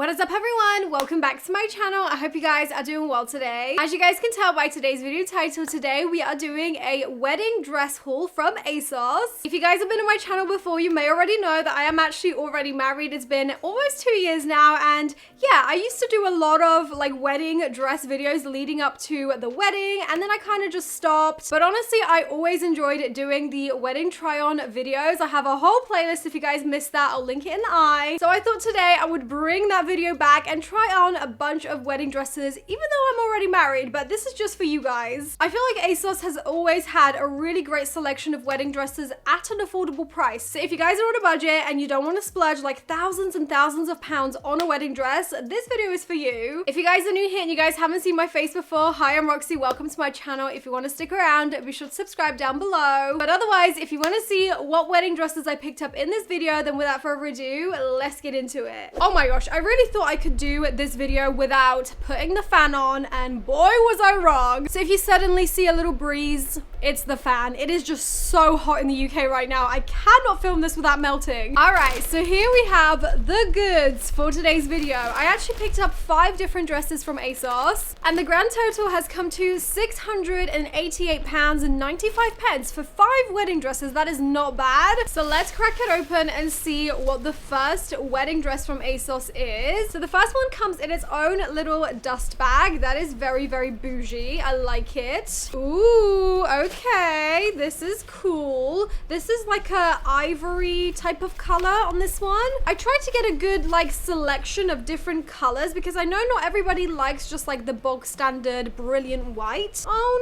What is up everyone? Welcome back to my channel. I hope you guys are doing well today. As you guys can tell by today's video title, today we are doing a wedding dress haul from Asos. If you guys have been on my channel before, you may already know that I am actually already married. It's been almost 2 years now, and yeah, I used to do a lot of like wedding dress videos leading up to the wedding, and then I kind of just stopped. But honestly, I always enjoyed doing the wedding try-on videos. I have a whole playlist. If you guys missed that, I'll link it in the eye. So I thought today I would bring that video back and try on a bunch of wedding dresses, even though I'm already married, but this is just for you guys. I feel like Asos has always had a really great selection of wedding dresses at an affordable price. So if you guys are on a budget and you don't want to splurge like thousands and thousands of pounds on a wedding dress, this video is for you. If you guys are new here and you guys haven't seen my face before, hi, I'm Roxy. Welcome to my channel. If you want to stick around, be sure to subscribe down below. But otherwise, if you want to see what wedding dresses I picked up in this video, then without further ado, let's get into it. Oh my gosh, I really thought I could do this video without putting the fan on, and boy was I wrong. So if you suddenly see a little breeze, it's the fan. It is just so hot in the UK right now. I cannot film this without melting. All right, so here we have the goods for today's video. I actually picked up 5 different dresses from Asos, and the grand total has come to £688.95 for 5 wedding dresses. That is not bad. So let's crack it open and see what the first wedding dress from Asos is. So the first one comes in its own little dust bag. That is very, very bougie. I like it. Ooh, okay. This is cool. This is like a ivory type of color on this one. I tried to get a good like selection of different colors because I know not everybody likes just like the bog standard brilliant white. Oh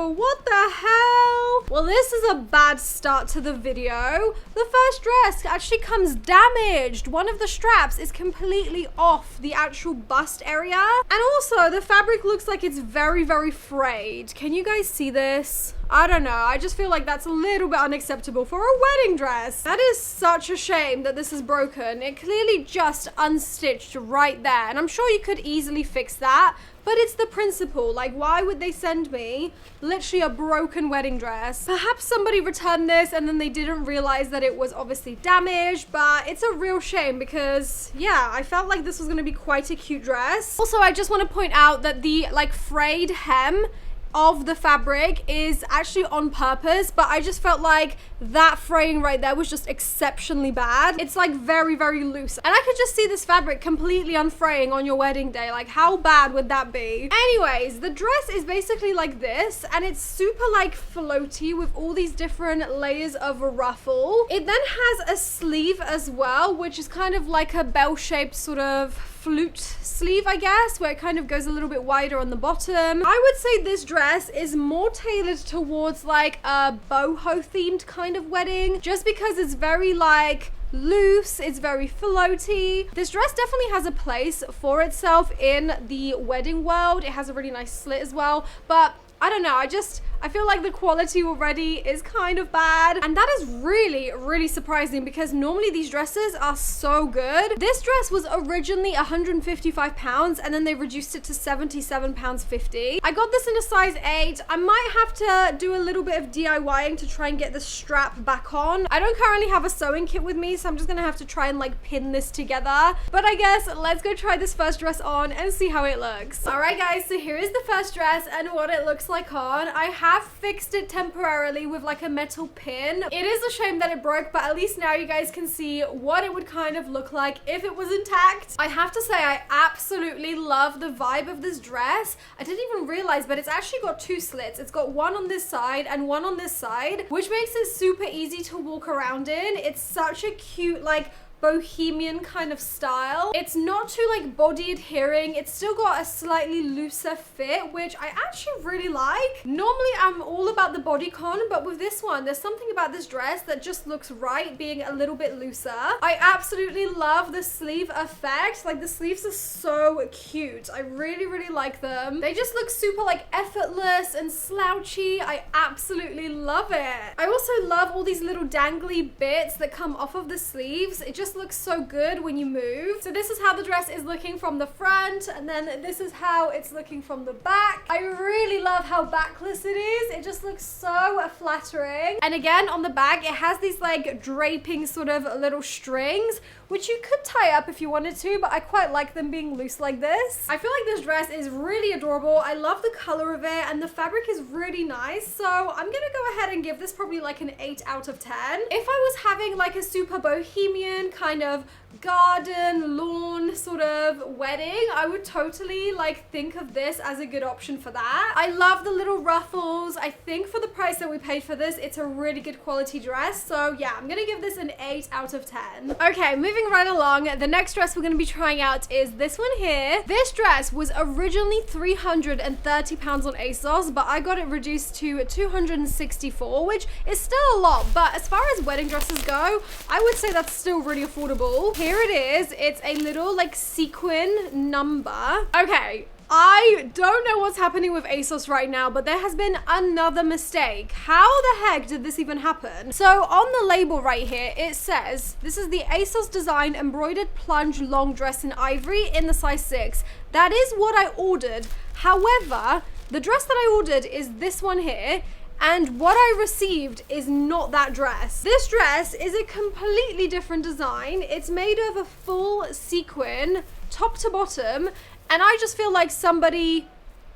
no! What the hell? Well, this is a bad start to the video. The first dress actually comes damaged. One of the straps is completely off the actual bust area. And also the fabric looks like it's very, very frayed. Can you guys see this? I don't know. I just feel like that's a little bit unacceptable for a wedding dress. That is such a shame that this is broken. It clearly just unstitched right there. And I'm sure you could easily fix that. But it's the principle. Like, why would they send me literally a broken wedding dress? Perhaps somebody returned this and then they didn't realize that it was obviously damaged. But it's a real shame because, yeah, I felt like this was going to be quite a cute dress. Also, I just want to point out that the, like, frayed hem of the fabric is actually on purpose, but I just felt like that fraying right there was just exceptionally bad. It's like very, very loose, and I could just see this fabric completely unfraying on your wedding day. Like, how bad would that be? Anyways, the dress is basically like this, and it's super like floaty with all these different layers of ruffle. It then has a sleeve as well, which is kind of like a bell-shaped sort of flute sleeve, I guess, where it kind of goes a little bit wider on the bottom. I would say this dress is more tailored towards like a boho themed kind of wedding, just because it's very like loose, it's very floaty. This dress definitely has a place for itself in the wedding world. It has a really nice slit as well, but I don't know, I feel like the quality already is kind of bad, and that is really, really surprising because normally these dresses are so good. This dress was originally £155 and then they reduced it to £77.50. I got this in a size 8. I might have to do a little bit of DIYing to try and get the strap back on. I don't currently have a sewing kit with me, so I'm just gonna have to try and like pin this together. But I guess let's go try this first dress on and see how it looks. All right guys, so here is the first dress and what it looks like on. I have fixed it temporarily with like a metal pin. It is a shame that it broke, but at least now you guys can see what it would kind of look like if it was intact. I have to say I absolutely love the vibe of this dress. I didn't even realize, but it's actually got 2 slits. It's got one on this side and one on this side, which makes it super easy to walk around in. It's such a cute like bohemian kind of style. It's not too like body adhering. It's still got a slightly looser fit, which I actually really like. Normally I'm all about the bodycon, but with this one, there's something about this dress that just looks right being a little bit looser. I absolutely love the sleeve effect. Like, the sleeves are so cute. I really, really like them. They just look super like effortless and slouchy. I absolutely love it. I also love all these little dangly bits that come off of the sleeves. It just just looks so good when you move. So this is how the dress is looking from the front, and then this is how it's looking from the back. I really love how backless it is. It just looks so flattering. And again, on the back, it has these like draping sort of little strings, which you could tie up if you wanted to, but I quite like them being loose like this. I feel like this dress is really adorable. I love the color of it, and the fabric is really nice. So I'm gonna go ahead and give this probably like an 8 out of 10. If I was having like a super bohemian kind of garden lawn sort of wedding, I would totally like think of this as a good option for that. I love the little ruffles. I think for the price that we paid for this, it's a really good quality dress. So yeah, I'm gonna give this an 8 out of 10. Okay, moving right along, the next dress we're gonna be trying out is this one here. This dress was originally £330 on Asos, but I got it reduced to 264, which is still a lot, but as far as wedding dresses go, I would say that's still really affordable. Here it is. It's a little like sequin number. Okay, I don't know what's happening with Asos right now, but there has been another mistake. How the heck did this even happen? So on the label right here, it says, this is the Asos design embroidered plunge long dress in ivory in the size 6. That is what I ordered. However, the dress that I ordered is this one here, and what I received is not that dress. This dress is a completely different design. It's made of a full sequin, top to bottom, and I just feel like somebody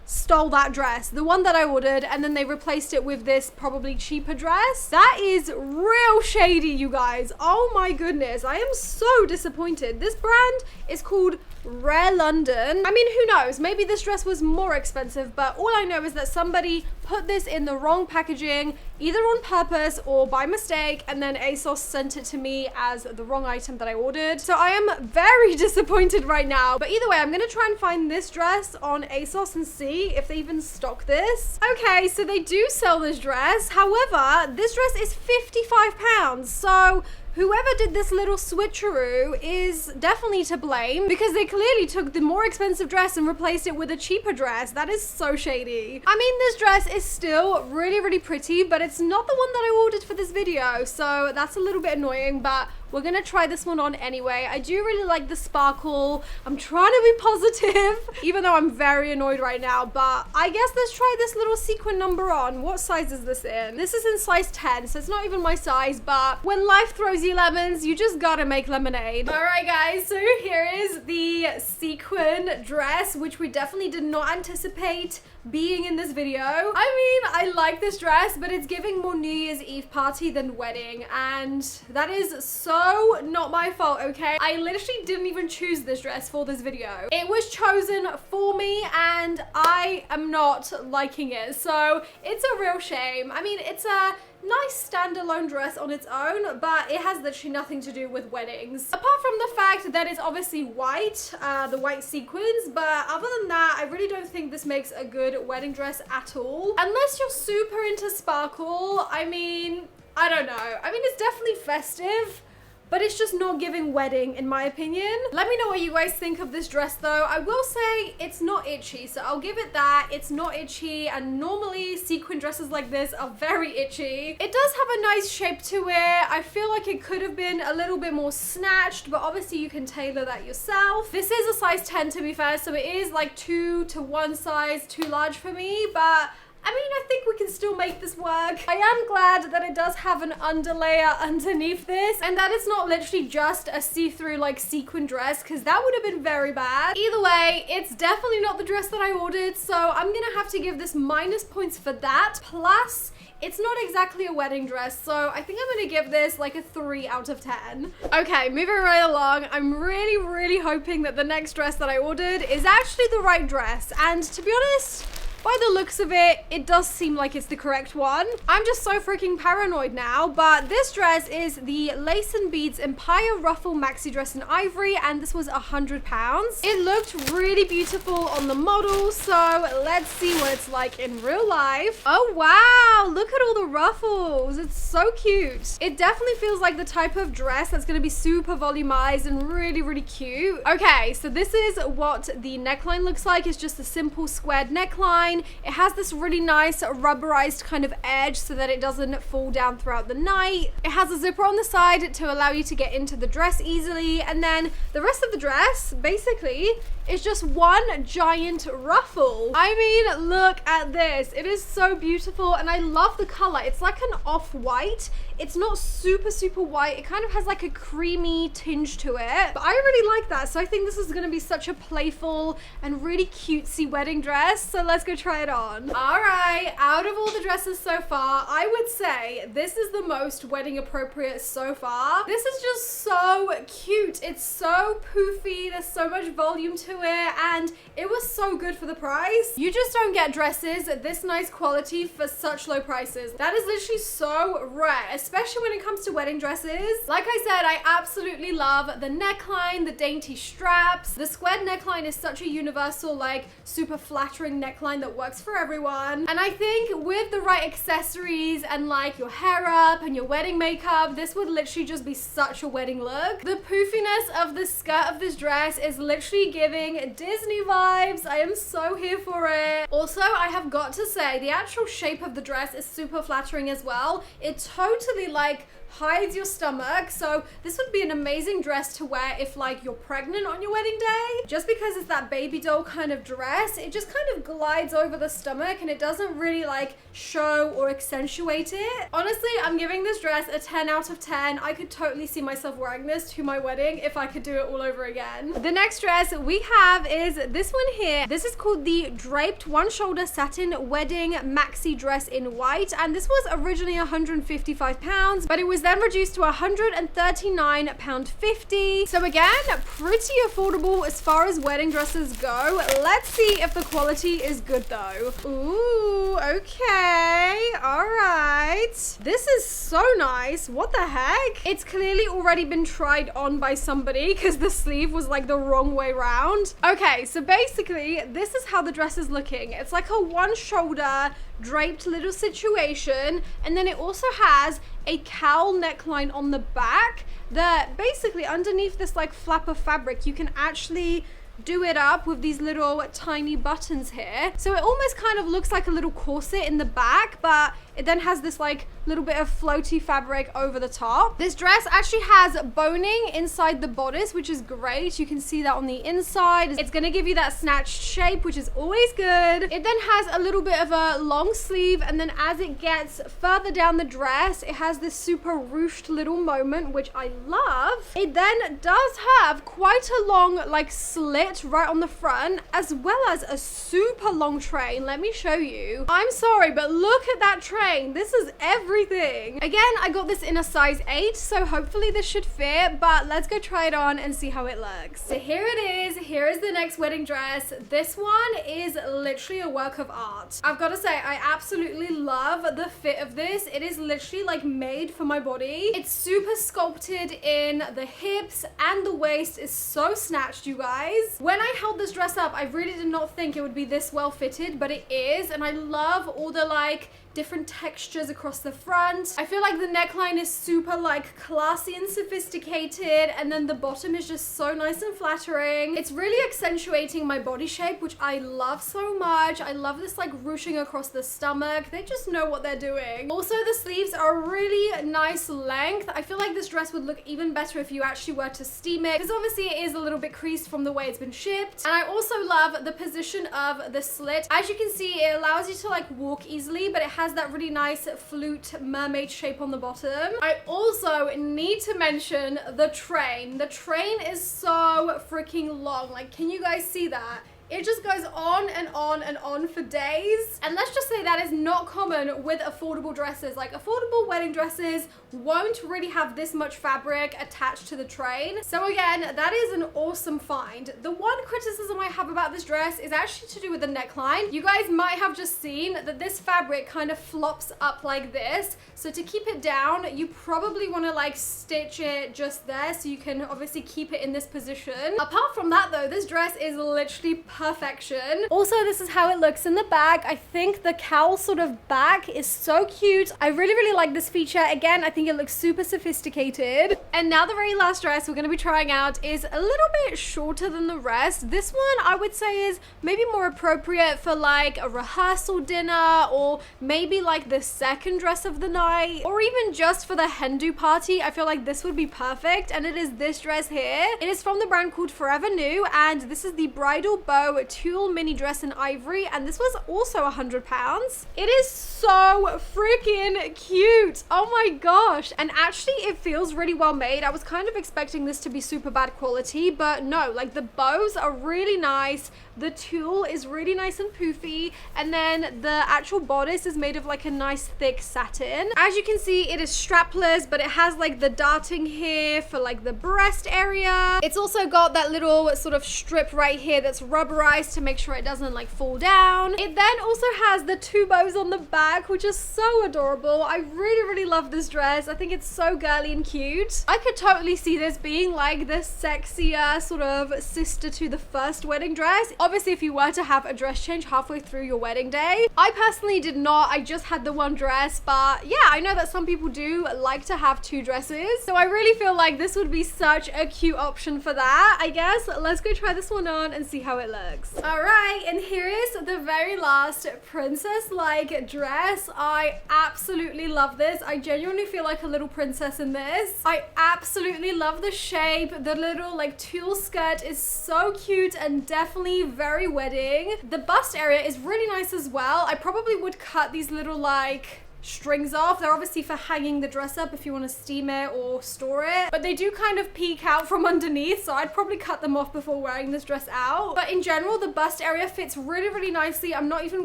stole that dress, the one that I ordered, and then they replaced it with this probably cheaper dress. That is real shady, you guys. Oh my goodness, I am so disappointed. This brand is called Rare London. I mean, who knows? Maybe this dress was more expensive, but all I know is that somebody put this in the wrong packaging, either on purpose or by mistake, and then Asos sent it to me as the wrong item that I ordered. So I am very disappointed right now. But either way, I'm gonna try and find this dress on Asos and see if they even stock this. Okay, so they do sell this dress. However, this dress is £55. So whoever did this little switcheroo is definitely to blame, because they clearly took the more expensive dress and replaced it with a cheaper dress. That is so shady. I mean, this dress is still really, really pretty, but it's not the one that I ordered for this video, so that's a little bit annoying, but we're gonna try this one on anyway. I do really like the sparkle. I'm trying to be positive, even though I'm very annoyed right now, but I guess let's try this little sequin number on. What size is this in? This is in size 10, so it's not even my size, but when life throws you lemons, you just gotta make lemonade. All right, guys, so here is the sequin dress, which we definitely did not anticipate being in this video. I mean, I like this dress, but it's giving more New Year's Eve party than wedding, and that is so not my fault, okay? I literally didn't even choose this dress for this video. It was chosen for me, and I am not liking it, so it's a real shame. I mean, it's a nice standalone dress on its own, but it has literally nothing to do with weddings. Apart from the fact that it's obviously white, the white sequins, but other than that, I really don't think this makes a good wedding dress at all. Unless you're super into sparkle, I mean, I don't know. I mean, it's definitely festive, but it's just not giving wedding, in my opinion. Let me know what you guys think of this dress, though. I will say it's not itchy, so I'll give it that. It's not itchy, and normally sequin dresses like this are very itchy. It does have a nice shape to it. I feel like it could have been a little bit more snatched, but obviously you can tailor that yourself. This is a size 10, to be fair, so it is like 2 to 1 size too large for me, but I mean, I think we can still make this work. I am glad that it does have an underlayer underneath this, and that it's not literally just a see-through like sequin dress, because that would have been very bad. Either way, it's definitely not the dress that I ordered, so I'm gonna have to give this minus points for that. Plus, it's not exactly a wedding dress, so I think I'm gonna give this like a 3 out of 10. Okay, moving right along. I'm really, really hoping that the next dress that I ordered is actually the right dress, and to be honest, by the looks of it, it does seem like it's the correct one. I'm just so freaking paranoid now, but this dress is the Lace and Beads Empire Ruffle maxi dress in ivory, and this was £100. It looked really beautiful on the model, so let's see what it's like in real life. Oh wow, look at all the ruffles. It's so cute. It definitely feels like the type of dress that's gonna be super volumized and really, really cute. Okay, so this is what the neckline looks like. It's just a simple squared neckline. neckline. It has this really nice rubberized kind of edge so that it doesn't fall down throughout the night. It has a zipper on the side to allow you to get into the dress easily, and then the rest of the dress basically is just one giant ruffle. I mean, look at this. It is so beautiful, and I love the color. It's like an off-white. It's not super white. It kind of has like a creamy tinge to it, but I really like that. So I think this is gonna be such a playful and really cutesy wedding dress. So let's go try it on. All right, out of all the dresses so far, I would say this is the most wedding appropriate so far. This is just so cute. It's so poofy. There's so much volume to it, and it was so good for the price. You just don't get dresses this nice quality for such low prices. That is literally so rare, especially when it comes to wedding dresses. Like I said, I absolutely love the neckline, the dainty straps. The squared neckline is such a universal, like, super flattering neckline that works for everyone. And I think with the right accessories and like your hair up and your wedding makeup, this would literally just be such a wedding look. The poofiness of the skirt of this dress is literally giving Disney vibes. I am so here for it. Also, I have got to say, the actual shape of the dress is super flattering as well. It totally like hides your stomach, so this would be an amazing dress to wear if like you're pregnant on your wedding day. Just because it's that baby doll kind of dress, it just kind of glides over the stomach and it doesn't really like show or accentuate it. Honestly, I'm giving this dress a 10 out of 10. I could totally see myself wearing this to my wedding if I could do it all over again. The next dress we have is this one here. This is called the draped one shoulder satin wedding maxi dress in white, and this was originally £155, but it was then reduced to £139.50. So again, pretty affordable as far as wedding dresses go. Let's see if the quality is good though. Ooh, okay, all right. This is so nice. What the heck? It's clearly already been tried on by somebody because the sleeve was like the wrong way round. Okay, so basically this is how the dress is looking. It's like a one shoulder draped little situation, and then it also has a cowl neckline on the back that basically underneath this like flap of fabric you can actually do it up with these little tiny buttons here. So it almost kind of looks like a little corset in the back, but it then has this like little bit of floaty fabric over the top. This dress actually has boning inside the bodice, which is great. You can see that on the inside. It's gonna give you that snatched shape, which is always good. It then has a little bit of a long sleeve, and then as it gets further down the dress, it has this super ruched little moment, which I love. It then does have quite a long like slit right on the front, as well as a super long train. Let me show you. I'm sorry, but look at that train. This is everything. Again, I got this in a size 8, so hopefully this should fit, but let's go try it on and see how it looks. So here it is. Here is the next wedding dress. This one is literally a work of art. I've got to say, I absolutely love the fit of this. It is literally like made for my body. It's super sculpted in the hips, and the waist is so snatched, you guys. When I held this dress up, I really did not think it would be this well fitted, but it is, and I love all the like different textures across the front. I feel like the neckline is super like classy and sophisticated, and then the bottom is just so nice and flattering. It's really accentuating my body shape, which I love so much. I love this like ruching across the stomach. They just know what they're doing. Also, the sleeves are a really nice length. I feel like this dress would look even better if you actually were to steam it, because obviously it is a little bit creased from the way it's been shipped. And I also love the position of the slit. As you can see, it allows you to like walk easily, but it has that really nice flute mermaid shape on the bottom. I also need to mention the train. The train is so freaking long. Like, can you guys see that? It just goes on and on and on for days. And let's just say that is not common with affordable dresses. Like, affordable wedding dresses won't really have this much fabric attached to the train. So again, that is an awesome find. The one criticism I have about this dress is actually to do with the neckline. You guys might have just seen that this fabric kind of flops up like this. So to keep it down, you probably want to like stitch it just there so you can obviously keep it in this position. Apart from that though, this dress is literally perfection. Also, this is how it looks in the back. I think the cowl sort of back is so cute. I really, really like this feature. Again, I think it looks super sophisticated. And now the very last dress we're going to be trying out is a little bit shorter than the rest. This one I would say is maybe more appropriate for like a rehearsal dinner, or maybe like the second dress of the night, or even just for the hen do party. I feel like this would be perfect, and it is this dress here. It is from the brand called Forever New, and this is the Bridal Bow tulle mini dress in ivory, and this was also £100. It is so freaking cute. Oh my gosh. And actually it feels really well made. I was kind of expecting this to be super bad quality, but no, like the bows are really nice. The tulle is really nice and poofy, and then the actual bodice is made of like a nice thick satin. As you can see, it is strapless, but it has like the darting here for like the breast area. It's also got that little sort of strip right here that's rubberized to make sure it doesn't like fall down. It then also has the two bows on the back, which is so adorable. I really, really love this dress. I think it's so girly and cute. I could totally see this being like the sexier sort of sister to the first wedding dress. Obviously, if you were to have a dress change halfway through your wedding day. I personally did not. I just had the one dress, but yeah, I know that some people do like to have two dresses. So I really feel like this would be such a cute option for that. I guess let's go try this one on and see how it looks. All right, and here is the very last princess-like dress. I absolutely love this. I genuinely feel like a little princess in this. I absolutely love the shape. The little like tulle skirt is so cute and definitely very wedding. The bust area is really nice as well. I probably would cut these little like strings off. They're obviously for hanging the dress up if you want to steam it or store it, but they do kind of peek out from underneath, so I'd probably cut them off before wearing this dress out. But in general, the bust area fits really, really nicely. I'm not even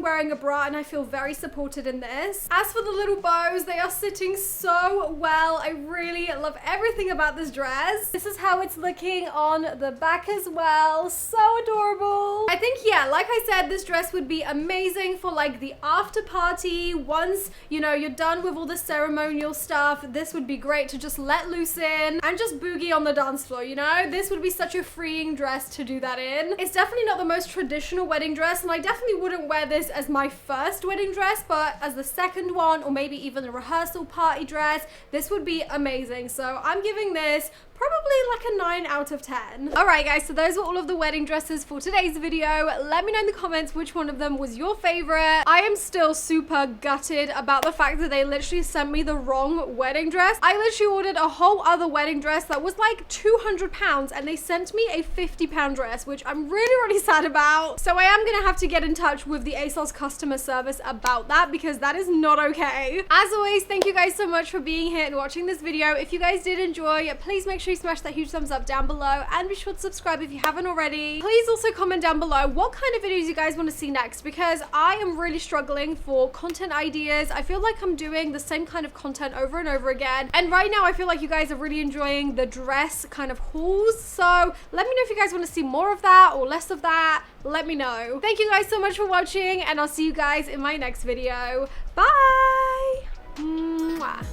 wearing a bra and I feel very supported in this. As for the little bows, they are sitting so well. I really love everything about this dress. This is how it's looking on the back as well. So adorable. I think, yeah, like I said, this dress would be amazing for like the after party. Once, you know, you're done with all the ceremonial stuff, this would be great to just let loose in and just boogie on the dance floor, you know? This would be such a freeing dress to do that in. It's definitely not the most traditional wedding dress, and I definitely wouldn't wear this as my first wedding dress, but as the second one, or maybe even a rehearsal party dress, this would be amazing. So I'm giving this probably like a 9 out of 10. All right, guys, so those were all of the wedding dresses for today's video. Let me know in the comments which one of them was your favorite. I am still super gutted about the fact that they literally sent me the wrong wedding dress. I literally ordered a whole other wedding dress that was like £200, and they sent me a £50 dress, which I'm really, really sad about. So I am gonna have to get in touch with the Asos customer service about that, because that is not okay. As always, thank you guys so much for being here and watching this video. If you guys did enjoy, please make sure you smash that huge thumbs up down below, and be sure to subscribe if you haven't already. Please also comment down below what kind of videos you guys want to see next, because I am really struggling for content ideas. I feel like I'm doing the same kind of content over and over again, and right now I feel like you guys are really enjoying the dress kind of hauls. So let me know if you guys want to see more of that or less of that. Let me know. Thank you guys so much for watching, and I'll see you guys in my next video. Bye. Mwah.